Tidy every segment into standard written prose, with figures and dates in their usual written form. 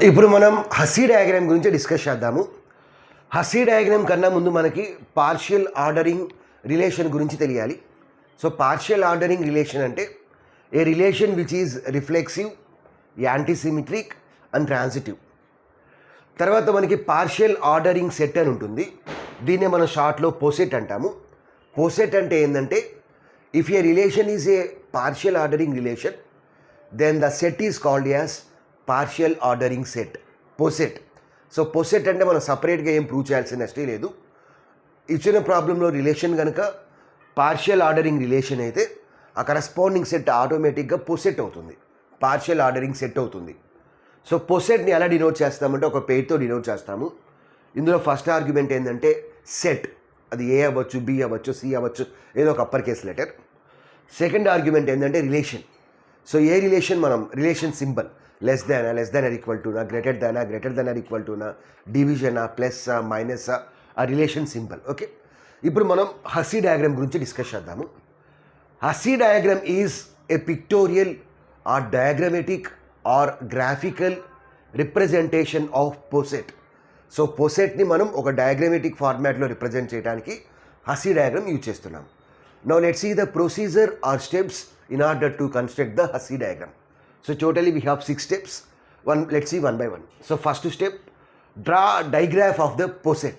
ఇప్పుడు మనం Hasse diagram గురించి డిస్కస్ చేద్దాము. హస్సీ డయాగ్రామ్ కన్నా ముందు మనకి పార్షియల్ ఆర్డరింగ్ రిలేషన్ గురించి తెలియాలి. సో పార్షియల్ ఆర్డరింగ్ రిలేషన్ అంటే a relation which is reflexive, antisymmetric and transitive. తర్వాత మనకి పార్షియల్ ఆర్డరింగ్ సెట్ అని ఉంటుంది. దీన్నే మనం షార్ట్లో పోసెట్ అంటాము. పోసెట్ అంటే ఏంటంటే if a relation is a partial ordering relation then the set is called as partial ordering set, poset. So poset అంటే మనం సపరేట్గా ఏం ప్రూవ్ చేయాల్సిన అవసరం లేదు. ఇచ్చిన ప్రాబ్లంలో రిలేషన్ కనుక పార్షియల్ ఆర్డరింగ్ రిలేషన్ అయితే ఆ కరస్పాండింగ్ సెట్ ఆటోమేటిక్గా పోసెట్ అవుతుంది, పార్షియల్ ఆర్డరింగ్ సెట్ అవుతుంది. సో పోసెట్ని ఎలా డినోట్ చేస్తామంటే ఒక పేరుతో డినోట్ చేస్తాము. ఇందులో ఫస్ట్ ఆర్గ్యుమెంట్ ఏంటంటే సెట్, అది ఏ అవ్వచ్చు, బి అవ్వచ్చు, సి అవ్వచ్చు, ఏదో ఒక upper case letter. Second argument ఏంటంటే రిలేషన్. సో ఏ రిలేషన్ మనం relation symbol less than or equal టునా, గ్రేటర్ దాన్ ఆర్ ఈక్వల్ టునా, డివిజనా, ప్లస్ మైనస్ ఆ రిలేషన్ సింబల్. ఓకే, ఇప్పుడు మనం హస్సీ డయాగ్రామ్ గురించి డిస్కస్ చేద్దాము. Hasse diagram is a pictorial or diagrammatic or graphical representation of poset. So పోసెట్ని మనం ఒక డయాగ్రామేటిక్ ఫార్మాట్లో రిప్రజెంట్ చేయడానికి హస్సీ డయాగ్రామ్ యూజ్ చేస్తున్నాం. Now let's see the procedure are steps in order to construct the Hussey diagram. So totally we have 6 steps. Let's see one by one. So first step, draw digraph of the poset.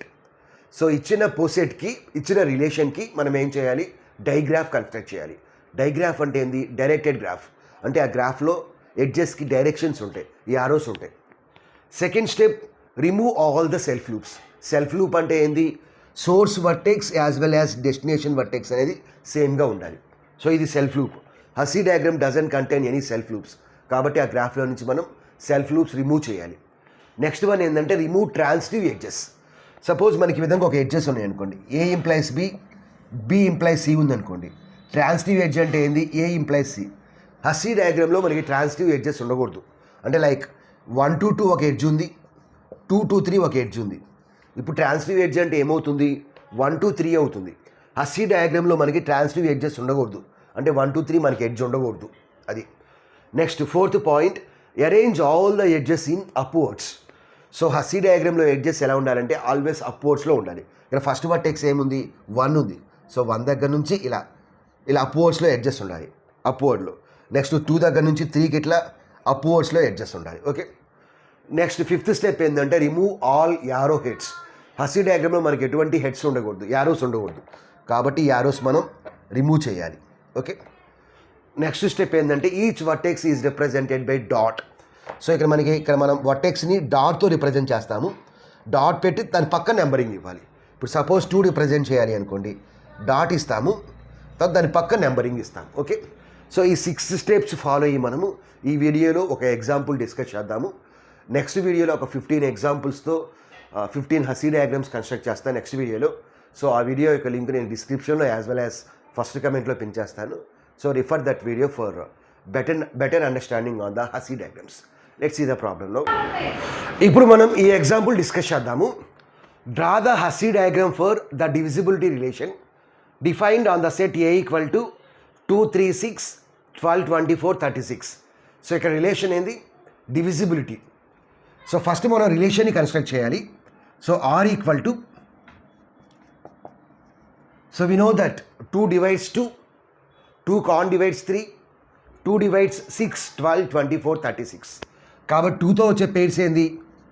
So ఇచ్చిన పోసెట్కి ఇచ్చిన రిలేషన్కి మనం ఏం చేయాలి, డైగ్రాఫ్ construct చేయాలి. డైగ్రాఫ్ అంటే ఏంది, directed graph. అంటే ఆ గ్రాఫ్లో ఎడ్జెస్కి డైరెక్షన్స్ ఉంటాయి, ఈ ఆరోస్ ఉంటాయి. Second step, remove all the self loops. Self loop అంటే ఏంది, source vertex as well as destination vertex అనేది సేమ్గా ఉండాలి. సో ఇది self loop. Hasse diagram doesn't contain any self loops, కాబట్టి ఆ గ్రాఫ్లో నుంచి మనం సెల్ఫ్ లూప్స్ రిమూవ్ చేయాలి. నెక్స్ట్ వన్ ఏంటంటే రిమూవ్ ట్రాన్సిటివ్ ఎడ్జెస్. సపోజ్ మనకి ఈ విధంగా ఒక ఎడ్జెస్ ఉన్నాయి అనుకోండి, A implies B, B implies C ఉందనుకోండి. ట్రాన్సిటివ్ ఎడ్జ్ అంటే ఏంది, ఏ ఇంప్లైస్ సి. హస్సీ డయాగ్రామ్లో మనకి ట్రాన్సిటివ్ ఎడ్జెస్ ఉండకూడదు. అంటే లైక్ 1 to 2 ఒక ఎడ్జ్ ఉంది, 2 to 3 ఒక ఎడ్జ్ ఉంది. ఇప్పుడు ట్రాన్సిటివ్ ఎడ్జ్ అంటే ఏమవుతుంది, 1 to 3 అవుతుంది. హస్సీ డయాగ్రామ్లో మనకి ట్రాన్సిటివ్ ఎడ్జెస్ ఉండకూడదు, అంటే 1 to 3 మనకి ఎడ్జ్ ఉండకూడదు. అది next fourth point, arrange all the edges in upwards. So Hasse డయాగ్రామ్లో ఎడ్జెస్ ఎలా ఉండాలంటే ఆల్వేస్ అప్వర్డ్స్లో ఉండాలి. ఇక్కడ ఫస్ట్ వర్టెక్స్ ఏముంది, 1 ఉంది. సో 1 దగ్గర నుంచి ఇలా అప్వర్డ్స్లో ఎడ్జెస్ ఉండాలి, అప్వర్డ్లో. నెక్స్ట్ 2 దగ్గర నుంచి 3కి ఇట్లా అప్వర్డ్స్లో ఎడ్జెస్ ఉండాలి. ఓకే, నెక్స్ట్ ఫిఫ్త్ స్టెప్ ఏంటంటే remove all arrow heads. Hasse డయాగ్రామ్లో మనకి ఎటువంటి హెడ్స్ ఉండకూడదు, యారోస్ ఉండకూడదు, కాబట్టి యారోస్ మనం రిమూవ్ చేయాలి. ఓకే, నెక్స్ట్ స్టెప్ ఏంటంటే each vertex is represented by dot. So ఇక్కడ మనం వర్టెక్స్ని డాట్తో రిప్రజెంట్ చేస్తాము. డాట్ పెట్టి దాని పక్క నెంబరింగ్ ఇవ్వాలి. ఇప్పుడు సపోజ్ 2 రిప్రజెంట్ చేయాలి అనుకోండి, డాట్ ఇస్తాము, తర్వాత దాని పక్క నెంబరింగ్ ఇస్తాము. ఓకే, సో ఈ 6 స్టెప్స్ ఫాలో అయ్యి మనము ఈ వీడియోలో ఒక ఎగ్జాంపుల్ డిస్కస్ చేద్దాము. నెక్స్ట్ వీడియోలో ఒక 15 ఎగ్జాంపుల్స్తో 15 హస్సీ డయాగ్రామ్స్ కన్స్ట్రక్ట్ చేస్తాను నెక్స్ట్ వీడియోలో. సో ఆ వీడియో యొక్క లింక్ నేను డిస్క్రిప్షన్లో యాజ్ వెల్ యాజ్ ఫస్ట్ కమెంట్లో పిన్ చేస్తాను. So refer that video for better understanding on the Hasse diagrams. Let's see the ప్రాబ్లమ్లో. ఇప్పుడు మనం ఈ ఎగ్జాంపుల్ డిస్కస్ చేద్దాము. Draw the Hasse diagram for the divisibility relation defined on the set A equal to 2, 3, 6, 12, 24, 36. So ఇక్కడ relation ఏంది, divisibility. So first మనం రిలేషన్ని construct చేయాలి. So R equal to, so we know that 2 divides 2, 2 con divides 3, 2 divides 6, 12, 24, 36. కాబట్టి 2తో వచ్చే pairs ఏంది,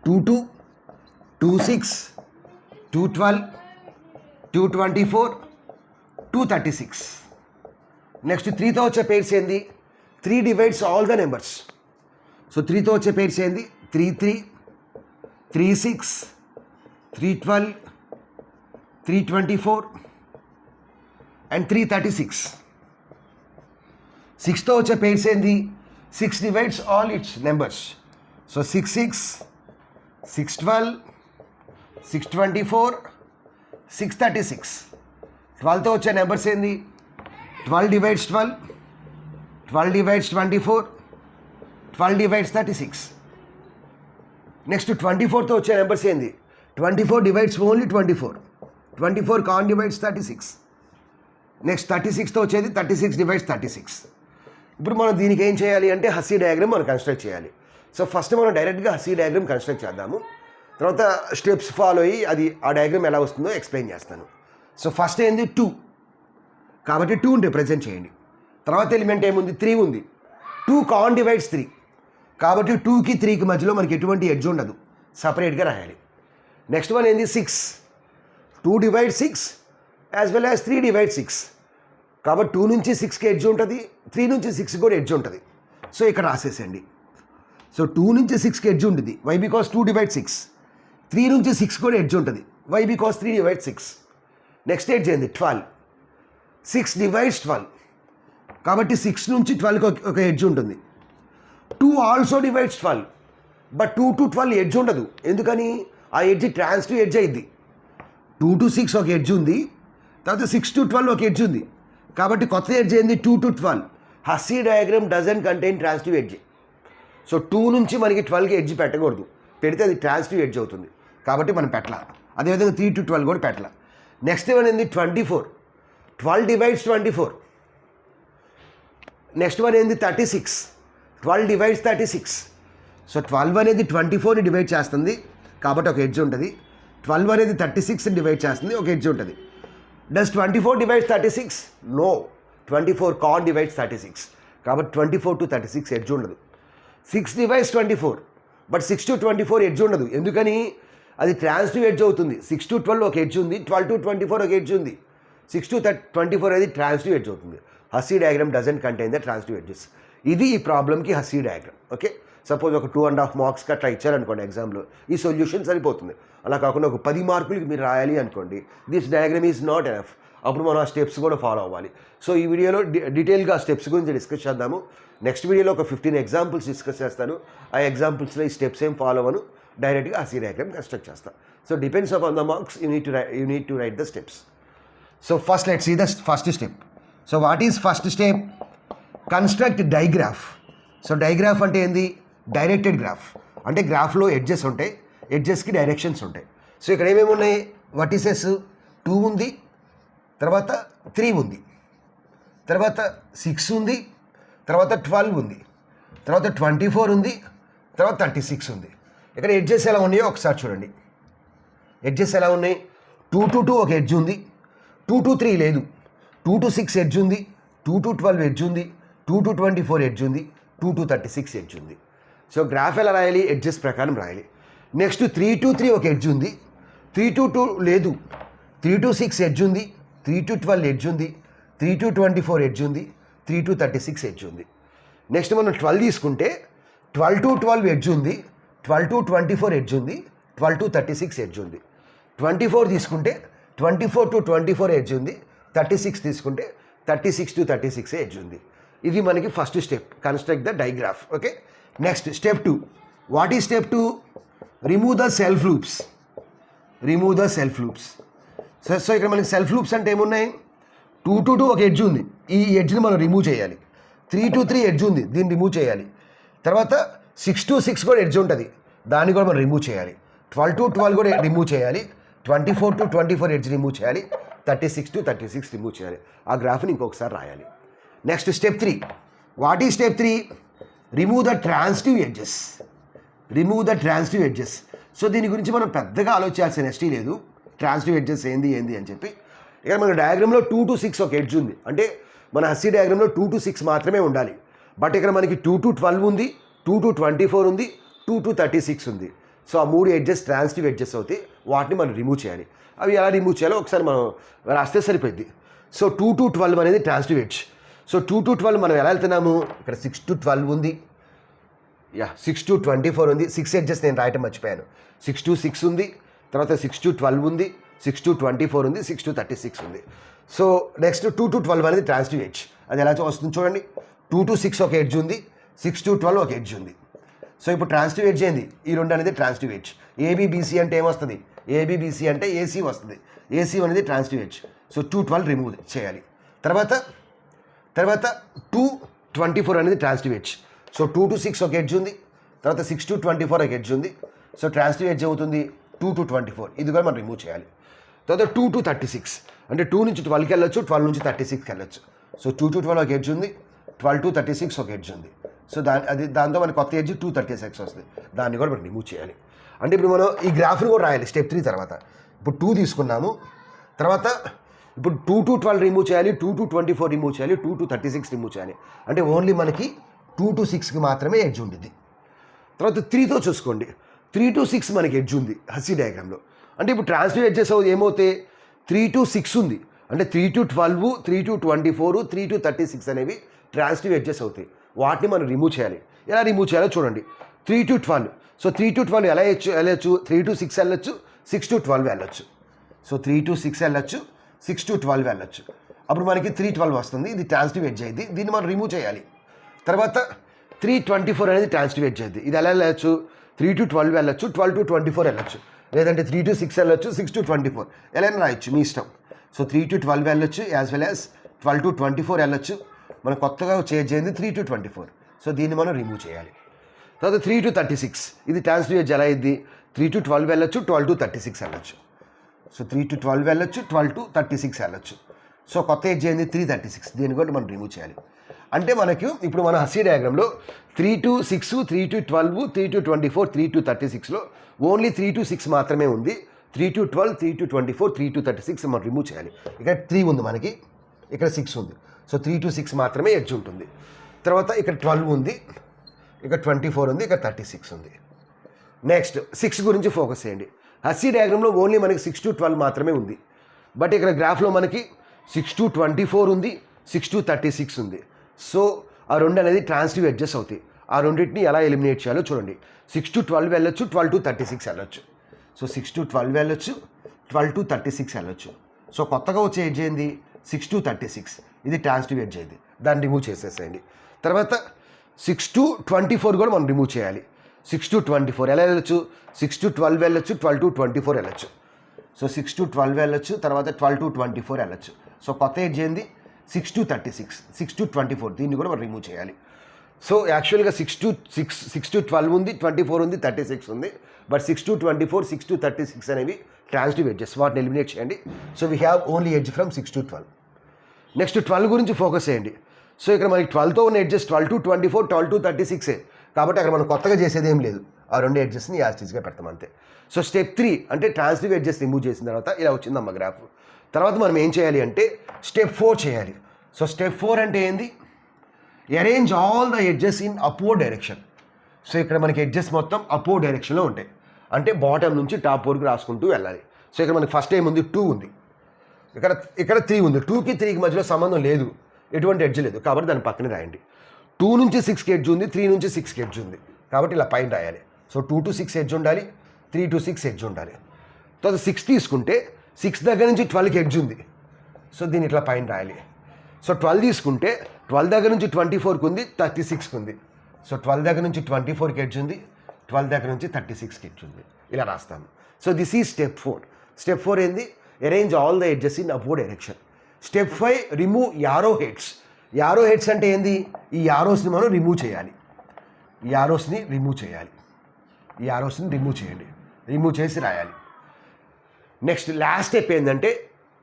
2, 2, 2, 6, 2, 12, 2, 24, 2, 36. Next 3తో వచ్చే పేర్స్ ఏంది, 3 divides all the numbers. So 3తో వచ్చే పేర్స్ ఏంది, 3, 3, 3, 6, 3, 12, 3, 24 అండ్ 3, 36. 6తో వచ్చే పేర్స్ ఏంది, 6 divides all its numbers. So 6, 6, 6, 12, 6, 24, 6, 36. 12తో వచ్చే నెంబర్స్ ఏంది, 12 divides 12, 12 divides 24, 12 divides 36. నెక్స్ట్ 24తో వచ్చే నెంబర్స్ ఏంది, 24 divides only 24, 24 con divides 36. Next 36తో వచ్చేది 36 divides 36. ఇప్పుడు మనం దీనికి ఏం చేయాలి అంటే హస్సీ డయాగ్రామ్ మనం కన్స్ట్రక్ట్ చేయాలి. సో ఫస్ట్ మనం డైరెక్ట్గా హస్సీ డయాగ్రామ్ కన్స్ట్రక్ట్ చేద్దాము, తర్వాత స్టెప్స్ ఫాలో అయ్యి అది ఆ డయాగ్రామ్ ఎలా వస్తుందో ఎక్స్ప్లెయిన్ చేస్తాను. సో ఫస్ట్ ఏంది 2, కాబట్టి 2ని రిప్రజెంట్ చేయండి. తర్వాత ఎలిమెంట్ ఏముంది 3 ఉంది. 2 కామన్ డివైడ్స్ 3, కాబట్టి 2కి 3కి మధ్యలో మనకి ఎటువంటి ఎడ్జ్ ఉండదు, సపరేట్గా రాయాలి. నెక్స్ట్ వన్ ఏంది 6, 2 divide 6 as well as 3 divide 6, కాబట్టి 2 నుంచి 6కి ఎడ్జ్ ఉంటుంది, 3 నుంచి 6 కూడా ఎడ్జ్ ఉంటుంది. సో ఇక్కడ రాసేసండి. సో 2 నుంచి 6కి ఎడ్జ్ ఉంటుంది, వై బికాస్ 2 డివైడ్ 6. 3 నుంచి 6 కూడా ఎడ్జ్ ఉంటుంది, why because 3 divide 6. Next edge ఏంది 12, 6 డివైడ్స్ 12, కాబట్టి 6 నుంచి 12కి ఒక ఎడ్జ్ ఉంటుంది. 2 also divides 12, but 2 to 12 edge ఉండదు, ఎందుకని ఆ ఎడ్జ్ ట్రాన్సిటివ్ ఎడ్జ్ అయింది. 2 to 6 ఒక ఎడ్జ్ ఉంది, తర్వాత 6 to 12 ఒక ఎడ్జ్ ఉంది, కాబట్టి కొత్త ఎడ్జ్ ఏంది 2 to 12. Hasse diagram doesn't contain transitive edge. So 2 నుంచి మనకి 12కి ఎడ్జ్ పెట్టకూడదు, పెడితే అది ట్రాన్సిటివ్ ఎడ్జ్ అవుతుంది, కాబట్టి మనం పెట్టాలి. అదేవిధంగా 3 to 12 కూడా పెట్టాలి. నెక్స్ట్ వన్ ఏంది 24, 12 డివైడ్స్ 24. నెక్స్ట్ వన్ ఏంది 36, 12 డివైడ్స్ 36. సో 12 అనేది 24ని డివైడ్ చేస్తుంది, కాబట్టి ఒక ఎడ్జ్ ఉంటుంది. 12 అనేది 36ని డివైడ్ చేస్తుంది, ఒక ఎడ్జ్ ఉంటుంది. Does 24 divides 36? No, 24 can't divides 36, కాబట్టి 24 to 36 ఎడ్జ్ ఉండదు. 6 డివైడ్స్ 24, బట్ 6 to 24 ఎడ్జ్ ఉండదు, ఎందుకని అది ట్రాన్సిటివ్ ఎడ్జ్ అవుతుంది. 6 to 12 ఒక ఎడ్జ్ ఉంది, 12 to 24 ఒక ఎడ్జ్ ఉంది, 6 to 24 అనేది ట్రాన్సిటివ్ ఎడ్జ్ అవుతుంది. Hasse diagram doesn't contain the transitive edges. ఇది ఈ ప్రాబ్లమ్కి హస్సీ డయాగ్రామ్. ఓకే, సపోజ్ ఒక 2.5 మార్క్స్కి అట్లా ఇచ్చారనుకోండి ఎగ్జామ్లో, ఈ సొల్యూషన్ సరిపోతుంది. అలా కాకుండా ఒక 10 మార్కులకి మీరు రాయాలి అనుకోండి, this diagram is not enough, అప్పుడు మనం ఆ స్టెప్స్ కూడా ఫాలో అవ్వాలి. సో ఈ వీడియోలో డీటెయిల్గా ఆ స్టెప్స్ గురించి డిస్కస్ చేద్దాము. నెక్స్ట్ వీడియోలో ఒక 15 ఎగ్జాంపుల్స్ డిస్కస్ చేస్తాను. ఆ ఎగ్జాంపుల్స్లో ఈ స్టెప్స్ ఏం ఫాలో అవ్వను, డైరెక్ట్గా హస్సీ డయాగ్రామ్ కన్స్ట్రక్ట్ చేస్తాను. So depends upon the marks, you need to write the steps. So first let's see the first step. So what is first step? Construct digraph. So digraph అంటే ఏంది? Directed graph, అంటే గ్రాఫ్లో edges ఉంటాయి, ఎడ్జెస్కి directions ఉంటాయి. So ఇక్కడ ఏమేమి ఉన్నాయి? Vertices 2 ఉంది, తర్వాత 3 ఉంది, తర్వాత 6 ఉంది, తర్వాత 12 ఉంది, తర్వాత 24 ఉంది, తర్వాత 36 ఉంది. ఇక్కడ ఎడ్జెస్ ఎలా ఉన్నాయో ఒకసారి చూడండి. ఎడ్జెస్ ఎలా ఉన్నాయి? 2 to 2 ఒక ఎడ్జ్ ఉంది, 2 to 3 లేదు, 2 to 6 ఎడ్జ్ ఉంది, 2 to 12 ఎడ్జ్ ఉంది, 2 to 24 ఎడ్జ్ ఉంది, 2 to 36 ఎడ్జ్ ఉంది. సో గ్రాఫ్ ఎలా రాయాలి? ఎడ్జెస్ ప్రకారం రాయాలి. నెక్స్ట్ 3 to 3 ఒక ఎడ్జ్ ఉంది, 3 to 2 లేదు, 3 to 6 ఎడ్జ్ ఉంది, 3 to 12 ఎడ్జ్ ఉంది, 3 to 24 ఎడ్జ్ ఉంది, 3 to 36 ఎడ్జ్ ఉంది. నెక్స్ట్ మనం 12 తీసుకుంటే 12 to 12 ఎడ్జ్ ఉంది, 12 to 24 ఎడ్జ్ ఉంది, 12 to 36 ఎడ్జ్ ఉంది. 24 తీసుకుంటే 24 to 24 ఎడ్జ్ ఉంది, 36 తీసుకుంటే 36 to 36 ఎడ్జ్ ఉంది. ఇది మనకి first step, construct the digraph. Okay, next step 2. What is step 2? Remove the self loops. Remove the self loops. So ఇక్కడ మనకి సెల్ఫ్ లూప్స్ అంటే ఏమున్నాయి? 2 to 2 ఒక ఎడ్జ్ ఉంది, ఈ ఎడ్జ్ని మనం రిమూవ్ చేయాలి. 3 to 3 ఎడ్జ్ ఉంది, దీన్ని రిమూవ్ చేయాలి. తర్వాత 6 to 6 కూడా ఎడ్జ్ ఉంటుంది, దాన్ని కూడా మనం రిమూవ్ చేయాలి. 12 to 12 కూడా రిమూవ్ చేయాలి, 24 to 24 ఎడ్జ్ రిమూవ్ చేయాలి, 36 to 36 రిమూవ్ చేయాలి. ఆ గ్రాఫ్ని ఇంకొకసారి రాయాలి. Next step 3. What is step 3? Remove the transitive edges. Remove the transitive edges. So దీని గురించి మనం పెద్దగా ఆలోచించాల్సిన నెక్స్ట్ లేదు, ట్రాన్సిటివ్ ఎడ్జెస్ ఏంది అని చెప్పి. ఇక్కడ మన డయాగ్రామ్లో 2 to 6 ఒక ఎడ్జ్ ఉంది, అంటే మన హస్సీ డయాగ్రామ్లో 2 to 6 మాత్రమే ఉండాలి. బట్ ఇక్కడ మనకి 2 to 12 ఉంది, 2 to 24 ఉంది, 2 to 36 ఉంది. సో ఆ 3 ఎడ్జెస్ ట్రాన్సిటివ్ ఎడ్జెస్ అవుతాయి, వాటిని మనం రిమూవ్ చేయాలి. అవి ఎలా రిమూవ్ చేయాలో ఒకసారి మనం రాస్తే సరిపోద్ది. సో 2 to 12 అనేది ట్రాన్సిటివ్ ఎడ్జ్. సో 2 to 12 మనం ఎలా వెళ్తున్నాము? ఇక్కడ 6 to 12 ఉంది, 6 to 24 ఉంది. 6 ఎడ్జెస్ నేను రాయటం మర్చిపోయాను. 6 to 6 ఉంది, తర్వాత 6 to 12 ఉంది, 6 to 24 ఉంది, 6 to 36 ఉంది. సో నెక్స్ట్ 2 to 12 అనేది ట్రాన్సిటివ్ ఎడ్జ్. అది ఎలా వస్తుంది చూడండి. 2 to 6 ఒక ఎడ్జ్ ఉంది, 6 to 12 ఒక ఎడ్జ్ ఉంది. సో ఇప్పుడు ట్రాన్సిటివ్ ఎడ్జ్ ఏంది? ఈ 2 అనేది ట్రాన్సిటివ్ ఎడ్జ్. ఏబిబిసి అంటే ఏమొస్తుంది? ఏబిబిసి అంటే ఏసీ వస్తుంది. ఏసీ అనేది ట్రాన్సిటివ్ ఎడ్జ్. సో 2 12 రిమూవ్ చేయాలి. తర్వాత 2 24 అనేది ట్రాన్సిటివ్ ఎడ్జ్. సో 2 to 6 ఒక ఎడ్జ్ ఉంది, తర్వాత 6 to 24 ఒక ఎడ్జ్ ఉంది. సో ట్రాన్సిటివ్ ఎడ్జ్ అవుతుంది 2 to 24. ఇది కూడా మనం రిమూవ్ చేయాలి. తర్వాత 2 to 36, అంటే 2 నుంచి 12కి వెళ్ళొచ్చు, 12 నుంచి 36కి వెళ్ళొచ్చు. సో 2 to 12 ఒక ఎడ్జ్ ఉంది, 12 to 36 ఒక ఎడ్జ్ ఉంది. సో దాంతో మనకి కొత్త ఎడ్జ్ 236 వస్తుంది. దాన్ని కూడా మనం రిమూవ్ చేయాలి. అంటే ఇప్పుడు మనం ఈ గ్రాఫ్ని కూడా రాయాలి స్టెప్ 3 తర్వాత. ఇప్పుడు 2 తీసుకున్నాము, తర్వాత ఇప్పుడు 2 to 12 రిమూవ్ చేయాలి, 2 to 24 రిమూవ్ చేయాలి, 2 to 36 రిమూవ్ చేయాలి. అంటే ఓన్లీ మనకి 2 to 6కి మాత్రమే ఎడ్జ్ ఉంటుంది. తర్వాత 3తో చూసుకోండి, 3 to 6 మనకి ఎడ్జ్ ఉంది హస్సీ డయాగ్రామ్లో. అంటే ఇప్పుడు ట్రాన్స్ఫర్ ఎడ్జెస్ ఏమవుతాయి, 3 to 6 ఉంది, అంటే 3 to 12, 3 to 24, 3 to 36 అనేవి ట్రాన్స్టివ్ ఎడ్జెస్ అవుతాయి. వాటిని మనం రిమూవ్ చేయాలి. ఎలా రిమూవ్ చేయాలో చూడండి. 3 to 12, సో 3 to 12 ఎలా వెళ్ళచ్చు, 3 to 6 వెళ్ళచ్చు, 6 to 12 వెళ్ళచ్చు. సో 3 to 6 వెళ్ళచ్చు, 6 to 12 వెళ్ళచ్చు. అప్పుడు మనకి 312 వస్తుంది. ఇది ట్రాన్స్టివ్ ఎడ్జ్ అయింది, దీన్ని మనం రిమూవ్ చేయాలి. తర్వాత 324 అనేది ట్రాన్స్టివ్ ఎడ్జ్ అయింది. ఇది ఎలా వెళ్ళచ్చు, 3 to 12 వెళ్ళచ్చు, 12 to 24 వెళ్ళచ్చు, లేదంటే 3 to 6 వెళ్ళచ్చు, 6 to 24 ఎలా రాయొచ్చు మీ ఇష్టం. సో 3 to 12 వెళ్ళొచ్చు, యాజ్ వెల్ యాజ్ 12 to 24 వెళ్ళొచ్చు. మనం కొత్తగా చేంజ్ అయింది 3 to 24. సో దీన్ని మనం రిమూవ్ చేయాలి. తర్వాత 3 to 36, ఇది ట్రాన్స్టివ్ ఎడ్జ్ ఎలా అయింది, 3 to 12 వెళ్ళొచ్చు, 12 to 36 వెళ్ళొచ్చు. సో 3 to 12 వెళ్ళొచ్చు, 12 to 36 వెళ్ళొచ్చు. సో కొత్త ఎడ్జ్ అయింది 336, దీన్ని కూడా మనం రిమూవ్ చేయాలి. అంటే మనకు ఇప్పుడు మన Hussey డయాగ్రామ్లో 3 to 6, 3 to 12, 3 to 24, 3 to 36లో ఓన్లీ 3 to 6 మాత్రమే ఉంది. 3 to 12, 3 to 24, 3 to 36 మనం రిమూవ్ చేయాలి. ఇక్కడ 3 ఉంది మనకి, ఇక్కడ 6 ఉంది. సో 3 to 6 మాత్రమే ఎడ్జ్ ఉంటుంది. తర్వాత ఇక్కడ 12 ఉంది, ఇక్కడ 24 ఉంది, ఇక్కడ 36 ఉంది. నెక్స్ట్ 6 గురించి ఫోకస్ చేయండి. హస్సీ డయాగ్రామ్లో ఓన్లీ మనకి 6 to 12 మాత్రమే ఉంది. బట్ ఇక్కడ గ్రాఫ్లో మనకి 6 to 24 ఉంది, 6 to 36 ఉంది. సో ఆ రెండు అనేది ట్రాన్స్టివ్ ఎడ్జెస్ అవుతాయి. ఆ రెండింటిని ఎలా ఎలిమినేట్ చేయాలో చూడండి. 6 to 12 వెళ్ళొచ్చు, 12 to 36 వెళ్ళొచ్చు. సో 6 to 12 వెళ్ళొచ్చు, 12 to 36 వెళ్ళొచ్చు. సో కొత్తగా వచ్చే ఎడ్జ్ ఏంది, 6 to 36, ఇది ట్రాన్స్టివ్ ఎడ్జ్ అయింది, దాన్ని రిమూవ్ చేసేసేయండి. తర్వాత 6 to 24 కూడా మనం రిమూవ్ చేయాలి. 6 to 24 ఎలా వెళ్ళొచ్చు, 6 to 12 వెళ్ళొచ్చు, 12 to 24 వెళ్ళొచ్చు. సో 6 to 12 వెళ్ళొచ్చు, తర్వాత 12 to 24 వెళ్ళొచ్చు. సో కొత్త ఎడ్జ్ ఏంది, 6 to 36, 6 to 24, దీన్ని కూడా మనం రిమూవ్ చేయాలి. సో యాక్చువల్గా 6 to 12 ఉంది, 24 ఉంది, 36 ఉంది. బట్ 6 to 24, 6 to 36 అనేవి ట్రాన్స్టివ్ ఎడ్జెస్, వాటిని ఎలిమినేట్ చేయండి. So we have only edge from 6 to 12. Next 12 గురించి ఫోకస్ చేయండి. సో ఇక్కడ మనకి 12తో ఉన్న ఎడ్జెస్ 12 to 24, 12 to 36. కాబట్టి అక్కడ మనం కొత్తగా చేసేది ఏం లేదు, ఆ రెండు ఎడ్జెస్ని యాస్టీస్గా పెడతాం అంతే. సో స్టెప్ 3 అంటే ట్రాన్స్టివ్ ఎడ్జెస్ రిమూవ్ చేసిన తర్వాత ఇలా వచ్చిందమ్మ గ్రాఫ్. తర్వాత మనం ఏం చేయాలి అంటే స్టెప్ 4 చేయాలి. సో స్టెప్ 4 అంటే ఏంది, arrange all the edges in upward direction. So ఇక్కడ మనకి ఎడ్జెస్ మొత్తం అప్వర్డ్ డైరెక్షన్లో ఉంటాయి, అంటే బాటమ్ నుంచి టాప్ వరకు రాసుకుంటూ వెళ్ళాలి. సో ఇక్కడ మనకి ఫస్ట్ ఏముంది, 2 ఉంది, ఇక్కడ 3 ఉంది. 2కి 3కి మధ్యలో సంబంధం లేదు, ఎటువంటి ఎడ్జ్ లేదు, కాబట్టి దాని పక్కన రాయండి. 2 నుంచి 6కి ఎడ్జ్ ఉంది, 3 నుంచి 6కి ఎడ్జ్ ఉంది, కాబట్టి ఇలా పైన రాయాలి. సో 2 to 6 ఎడ్జ్ ఉండాలి, 3 to 6 ఎడ్జ్ ఉండాలి. తర్వాత 6 తీసుకుంటే 6 దగ్గర నుంచి 12కి ఎడ్జ్ ఉంది, సో దీన్ని ఇట్లా పైన రాయాలి. సో 12 తీసుకుంటే 12 దగ్గర నుంచి 24కి ఉంది, 36కి ఉంది. సో 12 దగ్గర నుంచి 24కి ఎడ్జ్ ఉంది, 12 దగ్గర నుంచి 36కి ఎడ్జ్ ఉంది, ఇలా రాస్తాము. So this is step 4. Step 4 ఏంది, arrange all the edges in upward direction. Step 5 remove arrow heads. Arrow heads అంటే ఏంది, ఈ యారోస్ని మనం రిమూవ్ చేయాలి. యారోస్ని రిమూవ్ చేయాలి, ఈ యారోస్ని రిమూవ్ చేయండి, రిమూవ్ చేసి రాయాలి. నెక్స్ట్ లాస్ట్ స్టెప్ ఏంటంటే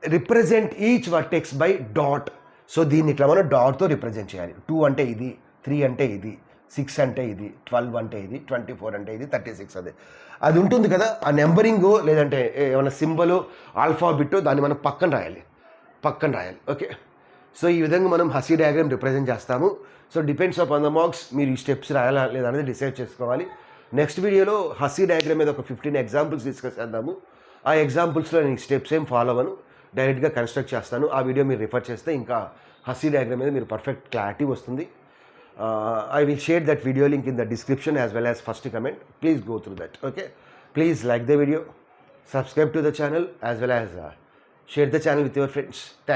represent each vertex by dot. So దీన్ని ఇట్లా మనం డాట్తో రిప్రజెంట్ చేయాలి. 2 అంటే ఇది, 3 అంటే ఇది, 6 అంటే ఇది, 12 అంటే ఇది, 24 అంటే ఇది, 36 అది ఉంటుంది కదా. ఆ నెంబరింగ్ లేదంటే ఏమైనా సింబల్ ఆల్ఫాబెట్ దాన్ని మనం పక్కన రాయాలి. ఓకే. సో ఈ విధంగా మనం హస్సీ డయాగ్రామ్ రిప్రజెంట్ చేస్తాము. So depends on the marks, మీరు ఈ స్టెప్స్ రాయాలా లేదా అనేది డిసైడ్ చేసుకోవాలి. నెక్స్ట్ వీడియోలో హస్సీ డయాగ్రామ్ మీద ఒక 15 ఎగ్జాంపుల్స్ డిస్కస్ చేద్దాము. ఆ ఎగ్జాంపుల్స్లో నేను స్టెప్స్ ఏం ఫాలో అవ్వను, డైరెక్ట్గా కన్స్ట్రక్ట్ చేస్తాను. ఆ వీడియో మీరు రిఫర్ చేస్తే ఇంకా హస్సీ డయాగ్రామ్ మీద మీరు పర్ఫెక్ట్ క్లారిటీ వస్తుంది. I will share that video link in the description as well as first comment. Please go through that. Okay. Please like the video, subscribe to the channel as well as share the channel with your friends. Thank you.